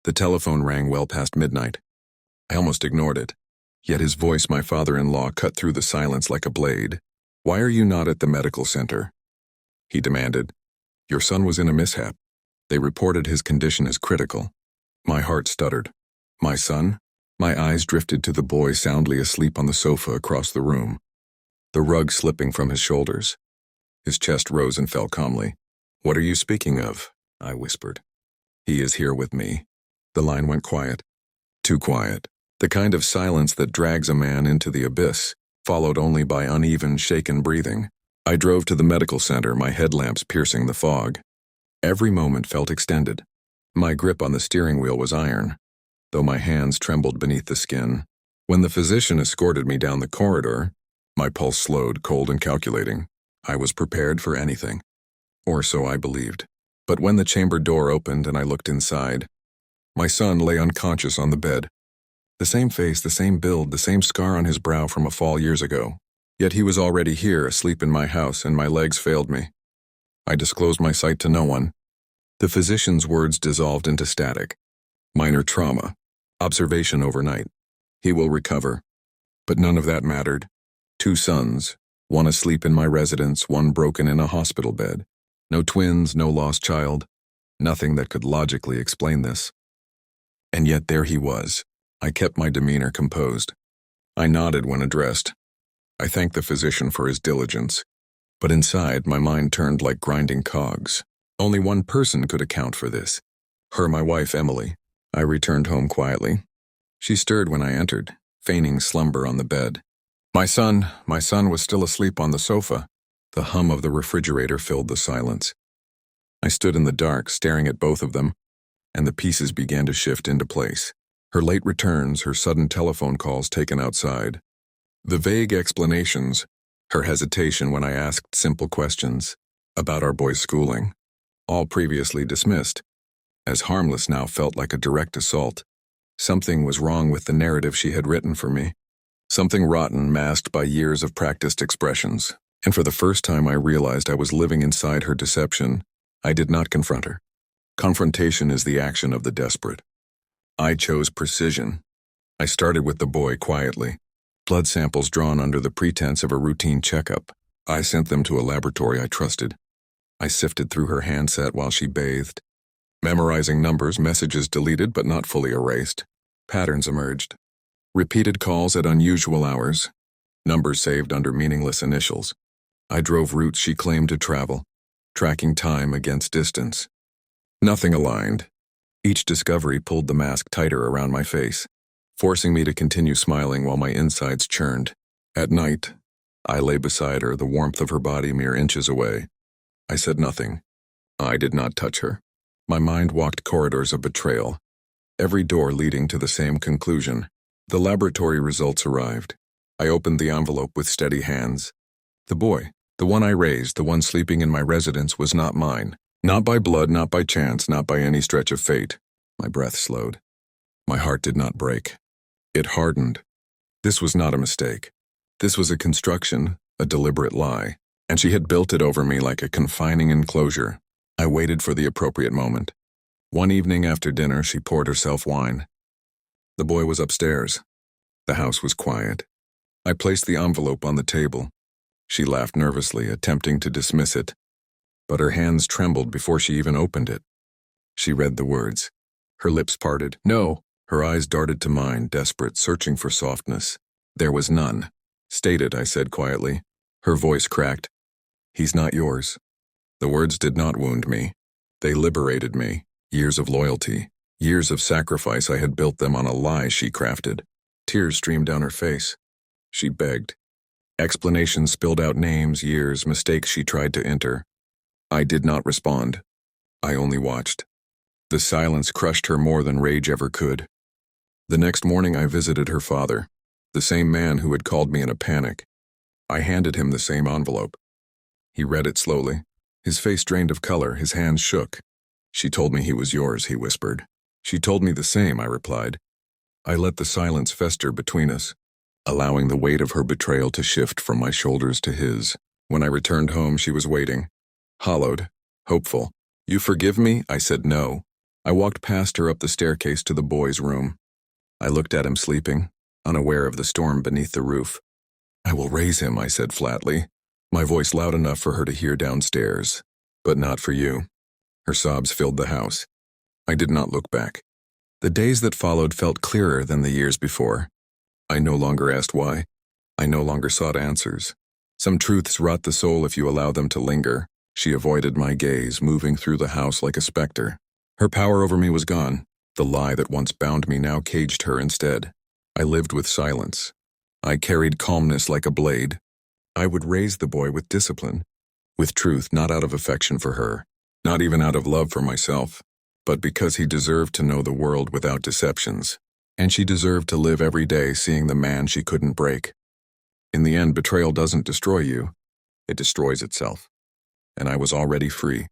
The telephone rang well past midnight. I almost ignored it. Yet his voice, my father-in-law, cut through the silence like a blade. "Why are you not at the medical center?" he demanded. "Your son was in a mishap. They reported his condition as critical." My heart stuttered. My son? My eyes drifted to the boy soundly asleep on the sofa across the room, the rug slipping from his shoulders. His chest rose and fell calmly. "What are you speaking of?" I whispered. "He is here with me." The line went quiet. Too quiet. The kind of silence that drags a man into the abyss, followed only by uneven, shaken breathing. I drove to the medical center, my headlamps piercing the fog. Every moment felt extended. My grip on the steering wheel was iron, though my hands trembled beneath the skin. When the physician escorted me down the corridor, my pulse slowed, cold and calculating. I was prepared for anything. Or so I believed. But when the chamber door opened and I looked inside, my son lay unconscious on the bed. The same face, the same build, the same scar on his brow from a fall years ago. Yet he was already here, asleep in my house, and my legs failed me. I disclosed my sight to no one. The physician's words dissolved into static. Minor trauma. Observation overnight. He will recover. But none of that mattered. 2 sons, one asleep in my residence, one broken in a hospital bed. No twins, no lost child. Nothing that could logically explain this. And yet there he was. I kept my demeanor composed. I nodded when addressed. I thanked the physician for his diligence. But inside, my mind turned like grinding cogs. Only one person could account for this. Her, my wife, Emily. I returned home quietly. She stirred when I entered, feigning slumber on the bed. My son was still asleep on the sofa. The hum of the refrigerator filled the silence. I stood in the dark, staring at both of them, and the pieces began to shift into place. Her late returns, her sudden telephone calls taken outside. The vague explanations, her hesitation when I asked simple questions about our boy's schooling, all previously dismissed, as harmless now felt like a direct assault. Something was wrong with the narrative she had written for me. Something rotten masked by years of practiced expressions. And for the first time I realized I was living inside her deception. I did not confront her. Confrontation is the action of the desperate. I chose precision. I started with the boy quietly. Blood samples drawn under the pretense of a routine checkup. I sent them to a laboratory I trusted. I sifted through her handset while she bathed. Memorizing numbers, messages deleted but not fully erased. Patterns emerged. Repeated calls at unusual hours. Numbers saved under meaningless initials. I drove routes she claimed to travel, tracking time against distance. Nothing aligned. Each discovery pulled the mask tighter around my face, forcing me to continue smiling while my insides churned. At night, I lay beside her, the warmth of her body mere inches away. I said nothing. I did not touch her. My mind walked corridors of betrayal, every door leading to the same conclusion. The laboratory results arrived. I opened the envelope with steady hands. The boy, the one I raised, the one sleeping in my residence, was not mine. Not by blood, not by chance, not by any stretch of fate. My breath slowed. My heart did not break. It hardened. This was not a mistake. This was a construction, a deliberate lie, and she had built it over me like a confining enclosure. I waited for the appropriate moment. One evening after dinner, she poured herself wine. The boy was upstairs. The house was quiet. I placed the envelope on the table. She laughed nervously, attempting to dismiss it, but her hands trembled before she even opened it. She read the words. Her lips parted. "No." Her eyes darted to mine, desperate, searching for softness. There was none. "Stated," I said quietly. Her voice cracked. "He's not yours." The words did not wound me. They liberated me. Years of loyalty, years of sacrifice, I had built them on a lie she crafted. Tears streamed down her face. She begged. Explanations spilled out, names, years, mistakes she tried to enter. I did not respond. I only watched. The silence crushed her more than rage ever could. The next morning I visited her father, the same man who had called me in a panic. I handed him the same envelope. He read it slowly. His face drained of color, his hands shook. "She told me he was yours," he whispered. "She told me the same," I replied. I let the silence fester between us, allowing the weight of her betrayal to shift from my shoulders to his. When I returned home, she was waiting, hollowed, hopeful. "You forgive me?" I said no. I walked past her up the staircase to the boy's room. I looked at him sleeping, unaware of the storm beneath the roof. "I will raise him," I said flatly, my voice loud enough for her to hear downstairs. "But not for you." Her sobs filled the house. I did not look back. The days that followed felt clearer than the years before. I no longer asked why. I no longer sought answers. Some truths rot the soul if you allow them to linger. She avoided my gaze, moving through the house like a specter. Her power over me was gone. The lie that once bound me now caged her instead. I lived with silence. I carried calmness like a blade. I would raise the boy with discipline, with truth, not out of affection for her, not even out of love for myself, but because he deserved to know the world without deceptions, and she deserved to live every day seeing the man she couldn't break. In the end, betrayal doesn't destroy you, it destroys itself. And I was already free.